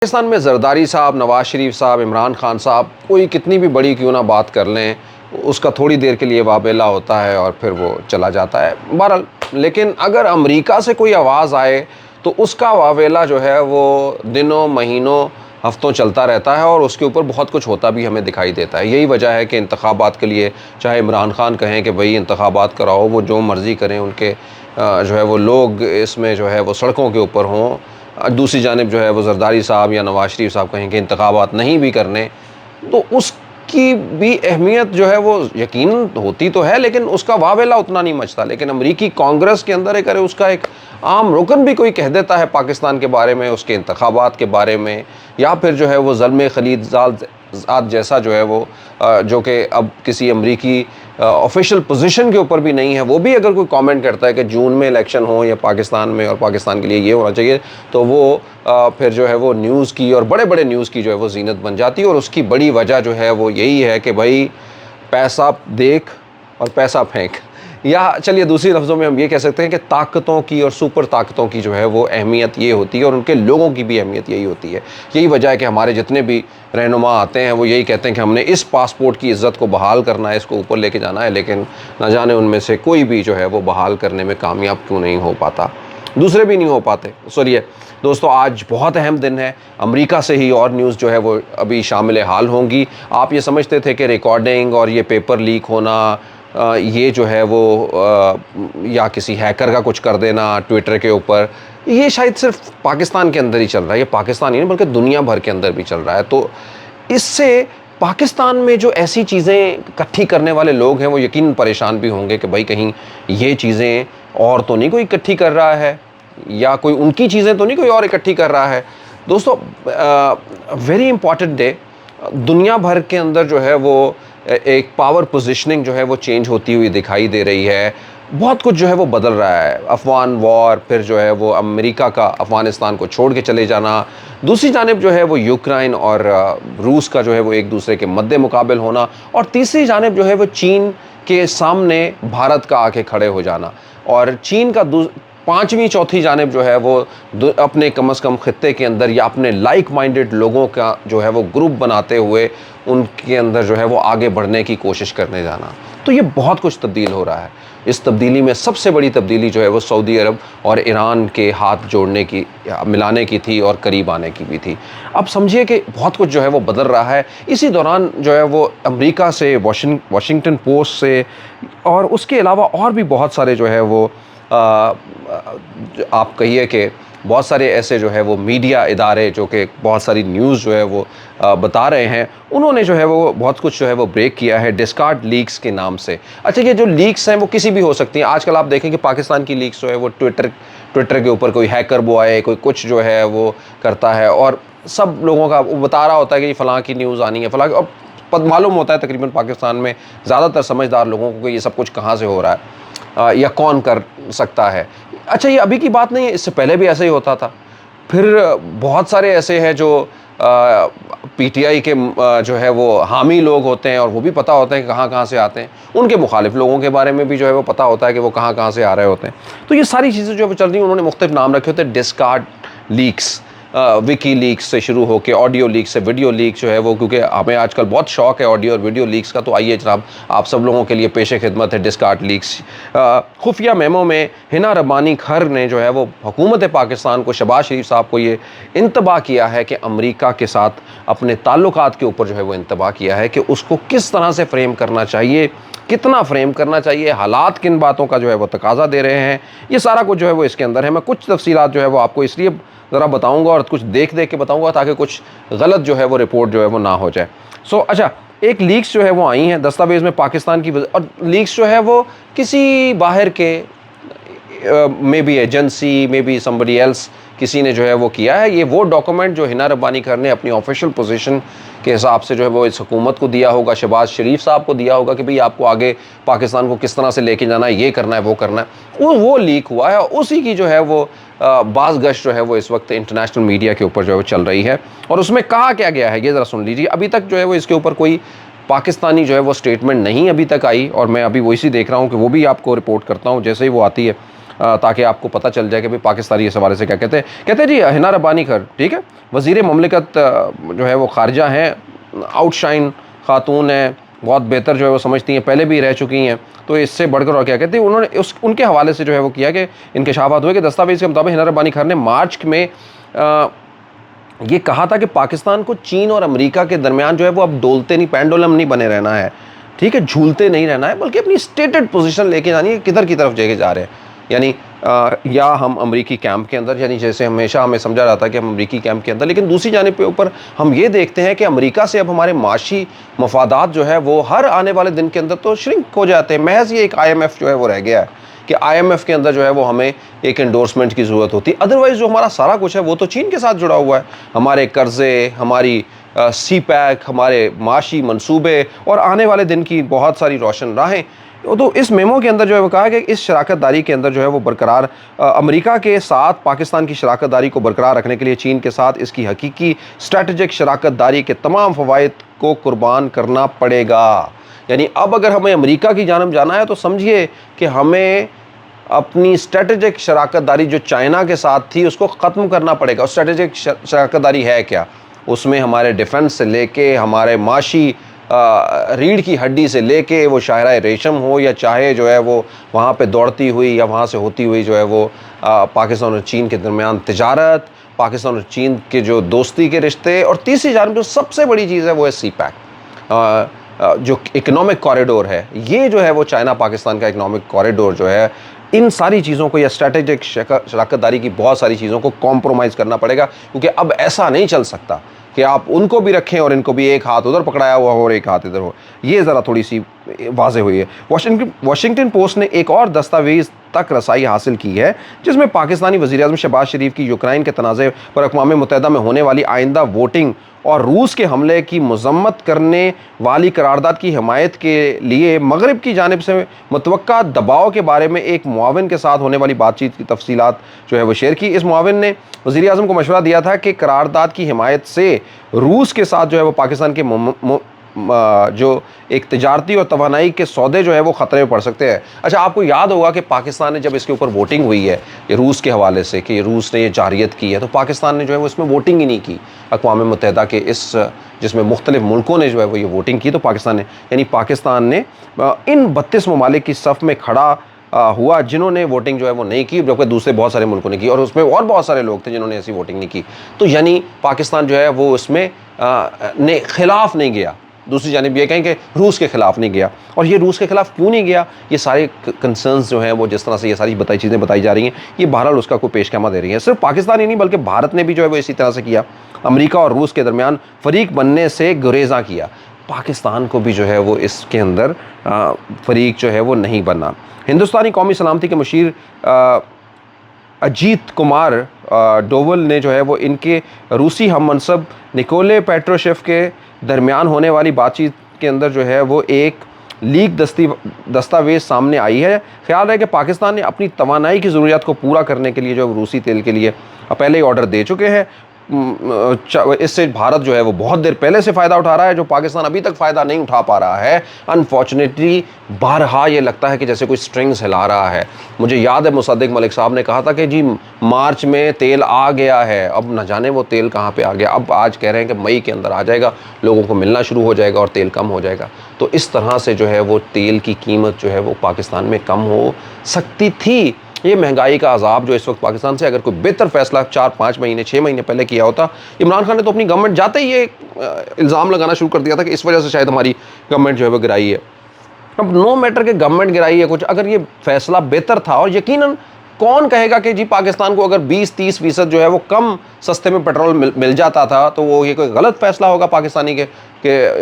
पाकिस्तान में जरदारी साहब, नवाज शरीफ साहब, इमरान खान साहब कोई कितनी भी बड़ी क्यों ना बात कर लें, उसका थोड़ी देर के लिए वाबेला होता है और फिर वो चला जाता है। बहरहाल, लेकिन अगर अमेरिका से कोई आवाज़ आए तो उसका वावेला जो है वो दिनों, महीनों, हफ्तों चलता रहता है और उसके ऊपर बहुत कुछ होता भी हमें दिखाई देता है। यही वजह है कि इंतखाबात के लिए चाहे इमरान खान कहें कि भाई इंतखाबात कराओ, वो जो मर्ज़ी करें, उनके जो है वो लोग इसमें जो है वो सड़कों के ऊपर हों। दूसरी जानिब जो है वो जरदारी साहब या नवाज शरीफ साहब कहें कि इंतखाबात नहीं भी करने, तो उसकी भी अहमियत जो है वो यकीन होती तो है, लेकिन उसका वावेला उतना नहीं मचता। लेकिन अमरीकी कांग्रेस के अंदर एक अरे उसका एक आम रुकन भी कोई कह देता है पाकिस्तान के बारे में, उसके इंतखाबात के बारे में, या फिर जो है वो ज़ल्म खलीलज़ाद जैसा जो है वो जो कि अब किसी अमरीकी ऑफिशियल पोजीशन के ऊपर भी नहीं है, वो भी अगर कोई कमेंट करता है कि जून में इलेक्शन हो या पाकिस्तान में और पाकिस्तान के लिए ये होना चाहिए, तो वो फिर जो है वो न्यूज़ की और बड़े बड़े न्यूज़ की जो है वो जीनत बन जाती है। और उसकी बड़ी वजह जो है वो यही है कि भाई पैसा देख और पैसा फेंक, या चलिए दूसरी लफ्ज़ों में हम ये कह सकते हैं कि ताकतों की और सुपर ताकतों की जो है वो अहमियत ये होती है और उनके लोगों की भी अहमियत यही होती है। यही वजह है कि हमारे जितने भी रहनुमा आते हैं वो यही कहते हैं कि हमने इस पासपोर्ट की इज़्ज़त को बहाल करना है, इसको ऊपर लेके जाना है, लेकिन ना जाने उनमें से कोई भी जो है वो बहाल करने में कामयाब क्यों नहीं हो पाता, दूसरे भी नहीं हो पाते। सुनिए दोस्तों, आज बहुत अहम दिन है। अमेरिका से ही और न्यूज़ जो है वो अभी शामिल हाल होंगी। आप ये समझते थे कि रिकॉर्डिंग और ये पेपर लीक होना, ये जो है वो या किसी हैकर का कुछ कर देना ट्विटर के ऊपर, ये शायद सिर्फ पाकिस्तान के अंदर ही चल रहा है। ये पाकिस्तान ही नहीं बल्कि दुनिया भर के अंदर भी चल रहा है। तो इससे पाकिस्तान में जो ऐसी चीज़ें इकट्ठी करने वाले लोग हैं वो यकीनन परेशान भी होंगे कि भाई कहीं ये चीज़ें और तो नहीं कोई इकट्ठी कर रहा है, या कोई उनकी चीज़ें तो नहीं कोई और इकट्ठी कर रहा है। दोस्तों, वेरी इंपॉर्टेंट डे। दुनिया भर के अंदर जो है वो एक पावर पोजीशनिंग जो है वो चेंज होती हुई दिखाई दे रही है। बहुत कुछ जो है वो बदल रहा है। अफ़गान वॉर, फिर जो है वो अमेरिका का अफ़गानिस्तान को छोड़ के चले जाना, दूसरी जानिब जो है वो यूक्रेन और रूस का जो है वो एक दूसरे के मद्दे मुकाबिल होना, और तीसरी जानिब जो है वो चीन के सामने भारत का आके खड़े हो जाना, और चीन का पांचवी चौथी जानिब जो है वो अपने कम से कम खित्ते के अंदर या अपने लाइक माइंडेड लोगों का जो है वो ग्रुप बनाते हुए उनके अंदर जो है वो आगे बढ़ने की कोशिश करने जाना। तो ये बहुत कुछ तब्दील हो रहा है। इस तब्दीली में सबसे बड़ी तब्दीली जो है वो सऊदी अरब और ईरान के हाथ जोड़ने की, मिलाने की थी और करीब आने की भी थी। अब समझिए कि बहुत कुछ जो है वो बदल रहा है। इसी दौरान जो है वो अमेरिका से, वाशिंगटन पोस्ट से, और उसके अलावा और भी बहुत सारे जो है वो आप कहिए कि बहुत सारे ऐसे जो है वो मीडिया इदारे जो कि बहुत सारी न्यूज़ जो है वो बता रहे हैं, उन्होंने जो है वो बहुत कुछ जो है वो ब्रेक किया है डिस्कार्ड लीक्स के नाम से। अच्छा, ये जो लीक्स हैं वो किसी भी हो सकती हैं। आजकल आप देखें कि पाकिस्तान की लीक्स जो है वो ट्विटर के ऊपर कोई हैकर बॉय, कोई कुछ जो है वो करता है और सब लोगों का वो बता रहा होता है कि फ़लाँ की न्यूज़ आनी है, फ़लाँ की, और पद मालूम होता है तकरीबन पाकिस्तान में ज़्यादातर समझदार लोगों को कि ये सब कुछ कहाँ से हो रहा है या कौन कर सकता है। अच्छा, ये अभी की बात नहीं है, इससे पहले भी ऐसा ही होता था। फिर बहुत सारे ऐसे हैं जो पीटीआई के जो है वो हामी लोग होते हैं और वो भी पता होता है कि कहाँ कहाँ से आते हैं। उनके मुखालिफ लोगों के बारे में भी जो है वो पता होता है कि वो कहाँ कहाँ से आ रहे होते हैं। तो ये सारी चीज़ें जो है वो चल रही हैं, उन्होंने मुख्तलिफ नाम रखे होते हैं। डिस्कार्ड लीक्स, विकी लीक्स से शुरू होकर ऑडियो लीक्स से वीडियो लीक्स जो है वो, क्योंकि हमें आजकल बहुत शौक है ऑडियो और वीडियो लीक्स का, तो आइए जनाब आप सब लोगों के लिए पेशे खिदमत है डिस्कार्ड लीक्स। खुफिया मेमो में हिना रब्बानी खर ने जो है वो हुकूमत पाकिस्तान को, शहबाज शरीफ साहब को ये इंतबाह किया है कि अमेरिका के साथ अपने ताल्लुकात के ऊपर जो है वो इंतबाह किया है कि उसको किस तरह से फ्रेम करना चाहिए, कितना फ्रेम करना चाहिए, हालात किन बातों का जो है वो तकाजा दे रहे हैं। ये सारा कुछ जो है वो इसके अंदर है। मैं कुछ तफसीलात जो है वो आपको इसलिए ज़रा बताऊंगा और कुछ देख के बताऊंगा ताकि कुछ गलत जो है वो रिपोर्ट जो है वो ना हो जाए। अच्छा, एक लीक्स जो है वो आई हैं दस्तावेज़ में पाकिस्तान की, और लीक्स जो है वो किसी बाहर के may be agency, may be somebody else, किसी ने जो है वो किया है। ये वो डॉक्यूमेंट जो हिना रब्बानी खर ने अपनी ऑफिशियल पोजीशन के हिसाब से जो है वो इस हुकूमत को दिया होगा, शहबाज शरीफ साहब को दिया होगा कि भाई आपको आगे पाकिस्तान को किस तरह से लेके जाना है, ये करना है, वो करना है, वो लीक हुआ है। और उसी की जो है वो बाज़ गश्त जो है वो इस वक्त इंटरनेशनल मीडिया के ऊपर जो है वो चल रही है। और उसमें कहा क्या गया है ये ज़रा सुन लीजिए। अभी तक जो है वो इसके ऊपर कोई पाकिस्तानी जो है वो स्टेटमेंट नहीं अभी तक आई, और मैं अभी वही देख रहा हूँ कि वो भी आपको रिपोर्ट करता हूँ जैसे ही वो आती है। ताकि आपको पता चल जाए कि भाई पाकिस्तानी इस हवाले से क्या कहते हैं। कहते हैं जी हिना रब्बानी खर, ठीक है, वज़ीर ममलिकत जो है वो खारजा हैं, आउटशाइन खातून है, बहुत बेहतर जो है वो समझती हैं, पहले भी रह चुकी हैं, तो इससे बढ़कर और क्या कहते हैं। उन्होंने उनके हवाले से जो है वो किया कि इंकशाफात हुए कि दस्तावेज़ के मुताबिक हिना रब्बानी खर ने मार्च में ये कहा था कि पाकिस्तान को चीन और अमेरिका के दरमियान जो है वो अब डोलते नहीं, पेंडुलम नहीं बने रहना है, ठीक है, झूलते नहीं रहना है, बल्कि अपनी स्टेटेड पोजीशन लेके जानी है। किधर की तरफ लेके जा रहे हैं, यानी या हम अमरीकी कैंप के अंदर, यानी जैसे हमेशा हमें समझा जाता है कि हम अमरीकी कैंप के अंदर, लेकिन दूसरी जानिब पे ऊपर हम ये देखते हैं कि अमेरिका से अब हमारे माशी मफादात जो है वो हर आने वाले दिन के अंदर तो श्रिंक हो जाते हैं। महज ये एक IMF जो है वो रह गया है कि IMF के अंदर जो है वो हमें एक एंडोर्समेंट की ज़रूरत होती है, अदरवाइज़ जो हमारा सारा कुछ है वो तो चीन के साथ जुड़ा हुआ है। हमारे कर्ज़े, हमारी CPEC, हमारे माशी मंसूबे और आने वाले दिन की बहुत सारी रोशन राहें। तो इस मेमो के अंदर जो है वो कहा कि इस शराकत दारी के अंदर जो है वो बरकरार अमेरिका के साथ पाकिस्तान की शराकत दारी को बरकरार रखने के लिए चीन के साथ इसकी हकीकी स्ट्रेटजिक शराकत दारी के तमाम फ़वाइद को कुर्बान करना पड़ेगा। यानी अब अगर हमें अमेरिका की जानब जाना है तो समझिए कि हमें अपनी स्ट्रेटजिक शराकत दारी जो चाइना के साथ थी उसको ख़त्म करना पड़ेगा। और स्ट्रेटजिक शराकत दारी है क्या? उसमें हमारे डिफेंस से लेके हमारे माशी रीढ़ की हड्डी से लेके वो शाहराह रेशम हो, या चाहे जो है वो वहाँ पे दौड़ती हुई या वहाँ से होती हुई जो है वो पाकिस्तान और चीन के दरमियान तिजारत, पाकिस्तान और चीन के जो दोस्ती के रिश्ते, और तीसरी जानब जो सबसे बड़ी चीज़ है वो है CPEC जो इकनॉमिक कॉरिडोर है। ये जो है वो चाइना पाकिस्तान का इकनॉमिक कॉरिडोर जो है, इन सारी चीज़ों को या स्ट्रेटेजिक शराकत दारी की बहुत सारी चीज़ों को कॉम्प्रोमाइज़ करना पड़ेगा, क्योंकि अब ऐसा नहीं चल सकता कि आप उनको भी रखें और इनको भी एक हाथ उधर पकड़ाया हुआ हो और एक हाथ इधर हो। ये ज़रा थोड़ी सी वाज़े हुई है। वाशिंगटन पोस्ट ने एक और दस्तावेज़ तक रसाई हासिल की है जिसमें पाकिस्तानी वज़ीर-ए-आज़म शहबाज शरीफ की यूक्रेन के तनाज़े पर अक़वाम मुत्तहिदा में होने वाली आइंदा वोटिंग और रूस के हमले की मज़म्मत करने वाली करारदाद की हिमायत के लिए मगरिब की जानिब से मुतवक्का दबाव के बारे में एक मुआविन के साथ होने वाली बातचीत की तफसीलात जो है वो शेयर की। इस मुआविन ने वज़ीर-ए-आज़म को मशवरा दिया था कि करारदाद की हिमायत से रूस के साथ जो है वो पाकिस्तान के जो एक तिजारती और तवानाई के सौदे जो है वो ख़तरे में पड़ सकते हैं। अच्छा, आपको याद होगा कि पाकिस्तान ने जब इसके ऊपर वोटिंग हुई है ये रूस के हवाले से कि रूस ने ये जारियत की है, तो पाकिस्तान ने जो है वो इसमें वोटिंग ही नहीं की। अक़वाम मुत्तहिदा के इस जिसमें मुख्तलिफ़ मुल्कों ने जो है वो ये वोटिंग की, तो पाकिस्तान ने, यानी पाकिस्तान ने इन 32 ममालिक की सफ़ में खड़ा हुआ जिन्होंने वोटिंग जो है वो नहीं की, जबकि दूसरे बहुत सारे मुल्कों ने की, और उसमें और बहुत सारे लोग थे जिन्होंने ऐसी वोटिंग नहीं की। तो यानी पाकिस्तान जो है वो उसमें ने खिलाफ नहीं गया। दूसरी जानिब ये कहें कि रूस के ख़िलाफ़ नहीं गया। और ये रूस के ख़िलाफ़ क्यों नहीं गया? ये सारे कंसर्न्स जो हैं वो जिस तरह से ये सारी चीज़ें बताई जा रही हैं, ये बहरहाल उसका कोई पेशखमा दे रही हैं। सिर्फ पाकिस्तान ही नहीं बल्कि भारत ने भी जो है वो इसी तरह से किया। अमेरिका और रूस के दरमियान फ़रीक बनने से गुरेज़ा किया। पाकिस्तान को भी जो है वो इसके अंदर फ़रीक जो है वो नहीं बनना। हिंदुस्तानी कौमी सलामती के मुशीर अजीत कुमार डोवल ने जो है वो इनके रूसी हम मनसब निकोले पेट्रोशेव के दरमियान होने वाली बातचीत के अंदर जो है वो एक लीक दस्तावेज़ सामने आई है। ख्याल है कि पाकिस्तान ने अपनी तवानाई की ज़रूरियात को पूरा करने के लिए जो रूसी तेल के लिए पहले ही ऑर्डर दे चुके हैं। इससे भारत जो है वो बहुत देर पहले से फ़ायदा उठा रहा है, जो पाकिस्तान अभी तक फ़ायदा नहीं उठा पा रहा है। अनफॉर्चुनेटली बारहा ये लगता है कि जैसे कोई स्ट्रिंग्स हिला रहा है। मुझे याद है मुसद्दिक मलिक साहब ने कहा था कि जी मार्च में तेल आ गया है, अब न जाने वो तेल कहाँ पे आ गया। अब आज कह रहे हैं कि मई के अंदर आ जाएगा, लोगों को मिलना शुरू हो जाएगा और तेल कम हो जाएगा। तो इस तरह से जो है वो तेल की कीमत जो है वो पाकिस्तान में कम हो सकती थी। ये महंगाई का अजाब जो इस वक्त पाकिस्तान से, अगर कोई बेहतर फैसला 4-5 महीने 6 महीने पहले किया होता। इमरान खान ने तो अपनी गवर्नमेंट जाते ही ये इल्ज़ाम लगाना शुरू कर दिया था कि इस वजह से शायद हमारी गवर्नमेंट जो है वो गिराई है। अब नो मैटर कि गवर्नमेंट गिराई है कुछ, अगर ये फैसला बेहतर था, और यकीनन कौन कहेगा कि जी पाकिस्तान को अगर 20-30% जो है वो कम सस्ते में पेट्रोल मिल जाता था तो वो ये कोई गलत फैसला होगा पाकिस्तानी के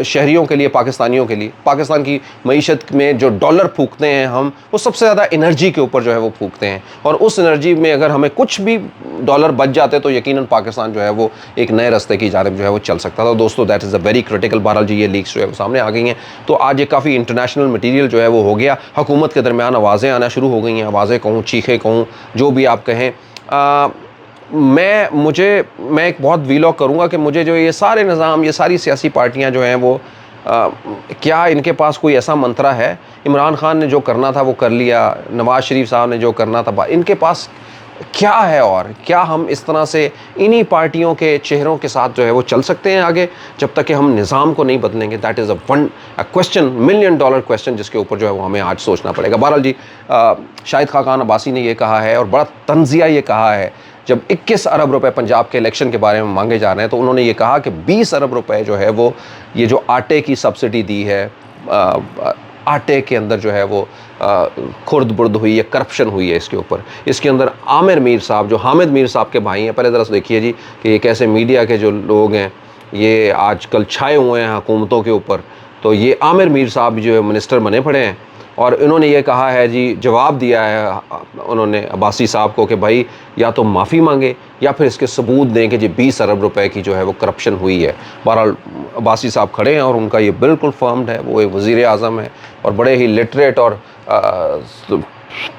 शहरियों के लिए, पाकिस्तानियों के लिए। पाकिस्तान की मईशत में जो डॉलर फूकते हैं हम, वो सबसे ज़्यादा एनर्जी के ऊपर जो है वो फूकते हैं, और उस एनर्जी में अगर हमें कुछ भी डॉलर बच जाते तो यकीनन पाकिस्तान जो है वो एक नए रास्ते की जानिब जो है वो चल सकता था। दोस्तों that is a very critical. बहरहाल जी ये लीक्स जो है वो सामने आ गई हैं, तो आज ये काफ़ी इंटरनेशनल मटीरियल जो है वो हो गया। हुकूमत के दरमियान आवाज़ें आना शुरू हो गई हैं, आवाज़ें कहूँ, चीखें कहूँ, जो भी आप कहें। मैं एक बहुत वीलॉग करूँगा कि मुझे जो ये सारे निज़ाम, ये सारी सियासी पार्टियाँ जो हैं वो क्या इनके पास कोई ऐसा मंत्रा है? इमरान खान ने जो करना था वो कर लिया, नवाज़ शरीफ साहब ने जो करना था, इनके पास क्या है? और क्या हम इस तरह से इन्हीं पार्टियों के चेहरों के साथ जो है वो चल सकते हैं आगे, जब तक कि हम निज़ाम को नहीं बदलेंगे? That is a question, $1 million question, जिसके ऊपर जो है वो हमें आज सोचना पड़ेगा। बहरहाल जी, शाहिद खाकान अब्बासी ने ये कहा है और बड़ा तंज़िया ये कहा है, जब 21 अरब रुपए पंजाब के इलेक्शन के बारे में मांगे जा रहे हैं, तो उन्होंने ये कहा कि 20 अरब रुपए जो है वो, ये जो आटे की सब्सिडी दी है, आटे के अंदर जो है वो खुर्द बुर्द हुई है, करप्शन हुई है इसके ऊपर। इसके अंदर आमिर मीर साहब, जो हामिद मीर साहब के भाई हैं, पहले ज़रा देखिए जी कि ये कैसे मीडिया के जो लोग हैं ये आजकल छाए हुए हैं हुकूमतों के ऊपर। तो ये आमिर मीर साहब जो है मिनिस्टर बने पड़े हैं, और इन्होंने ये कहा है जी, जवाब दिया है उन्होंने अब्बासी साहब को कि भाई या तो माफ़ी मांगे या फिर इसके सबूत दें कि जी 20 अरब रुपए की जो है वो करप्शन हुई है। बहरहाल अब्बासी साहब खड़े हैं और उनका ये बिल्कुल फर्म्ड है, वो एक वज़ीर आज़म है और बड़े ही लिटरेट और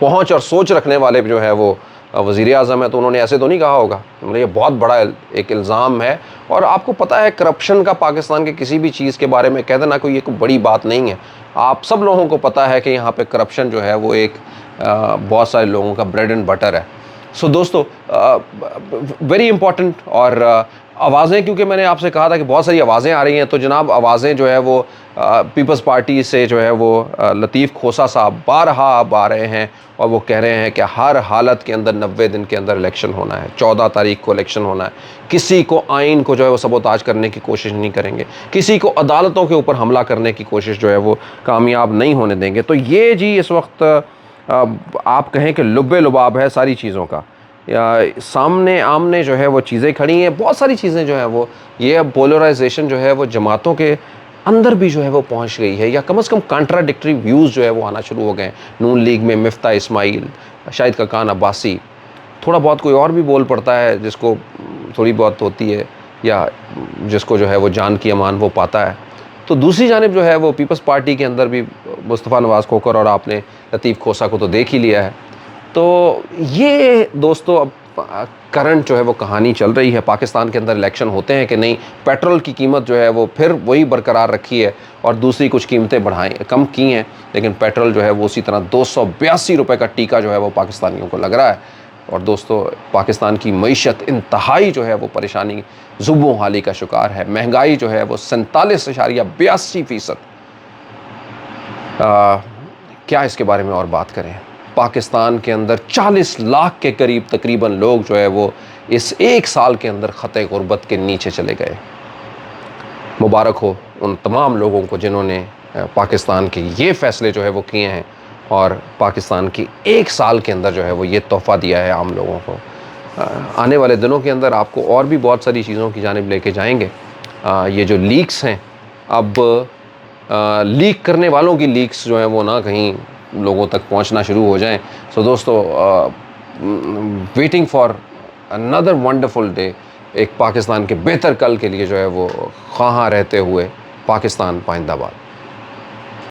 पहुँच और सोच रखने वाले जो है वो वज़ीर आज़म है। तो उन्होंने ऐसे तो नहीं कहा होगा, ये बहुत बड़ा एक इल्ज़ाम है। और आपको पता है करप्शन का पाकिस्तान के किसी भी चीज़ के बारे में कह देना कोई एक बड़ी बात नहीं है। आप सब लोगों को पता है कि यहाँ पे करप्शन जो है वो एक बहुत सारे लोगों का ब्रेड एंड बटर है। सो दोस्तों, वेरी इंपॉर्टेंट। और आवाज़ें, क्योंकि मैंने आपसे कहा था कि बहुत सारी आवाज़ें आ रही हैं, तो जनाब आवाज़ें जो है वो पीपल्स पार्टी से जो है वो लतीफ़ खोसा साहब बारहा अब आ रहे हैं और वो कह रहे हैं कि हर हालत के अंदर 90 दिन के अंदर इलेक्शन होना है, 14 तारीख को इलेक्शन होना है। किसी को आइन को जो है वो सबोताज करने की कोशिश नहीं करेंगे, किसी को अदालतों के ऊपर हमला करने की कोशिश जो है वो कामयाब नहीं होने देंगे। तो ये जी इस वक्त आप कहें कि लुब्बे लुबाब है सारी चीज़ों का, या सामने आमने जो है वो चीज़ें खड़ी हैं, बहुत सारी चीज़ें जो हैं वो, ये अब पोलराइजेशन जो है वो जमातों के अंदर भी जो है वो पहुंच गई है, या कम से कम कॉन्ट्राडिक्टरी व्यूज़ जो है वो आना शुरू हो गए हैं। नून लीग में मिफ्ता इस्माइल, शाहिद खाकान अब्बासी, थोड़ा बहुत कोई और भी बोल पड़ता है जिसको थोड़ी बहुत होती है, या जिसको जो है वो जान की अमान वो पाता है। तो दूसरी जानिब जो है वो पीपल्स पार्टी के अंदर भी मुस्तफ़ा नवाज़ खोखर और आपने लतीफ़ खोसा को तो देख ही लिया है। तो ये दोस्तों अब करंट जो है वो कहानी चल रही है। पाकिस्तान के अंदर इलेक्शन होते हैं कि नहीं, पेट्रोल की कीमत जो है वो फिर वही बरकरार रखी है और दूसरी कुछ कीमतें कम की हैं, लेकिन पेट्रोल जो है वो उसी तरह 282 रुपये का टीका जो है वो पाकिस्तानियों को लग रहा है। और दोस्तों, पाकिस्तान की मईशत इंतहाई जो है वो परेशानी, ज़ुबों हाली का शिकार है। महंगाई जो है वो 47.82%। क्या इसके बारे में और बात करें? पाकिस्तान के अंदर 40 लाख के करीब तकरीबन लोग जो है वो इस एक साल के अंदर ख़ते गुर्बत के नीचे चले गए। मुबारक हो उन तमाम लोगों को जिन्होंने पाकिस्तान के ये फ़ैसले जो है वो किए हैं और पाकिस्तान की एक साल के अंदर जो है वो ये तोहफ़ा दिया है आम लोगों को। आने वाले दिनों के अंदर आपको और भी बहुत सारी चीज़ों की जानिब लेके जाएंगे। ये जो लीक्स हैं, अब लीक करने वालों की लीक्स जो हैं वो ना कहीं लोगों तक पहुंचना शुरू हो जाएं। सो दोस्तों, waiting for another wonderful day, एक पाकिस्तान के बेहतर कल के लिए जो है वो ख्वाहां रहते हुए, पाकिस्तान पाइंदाबाद।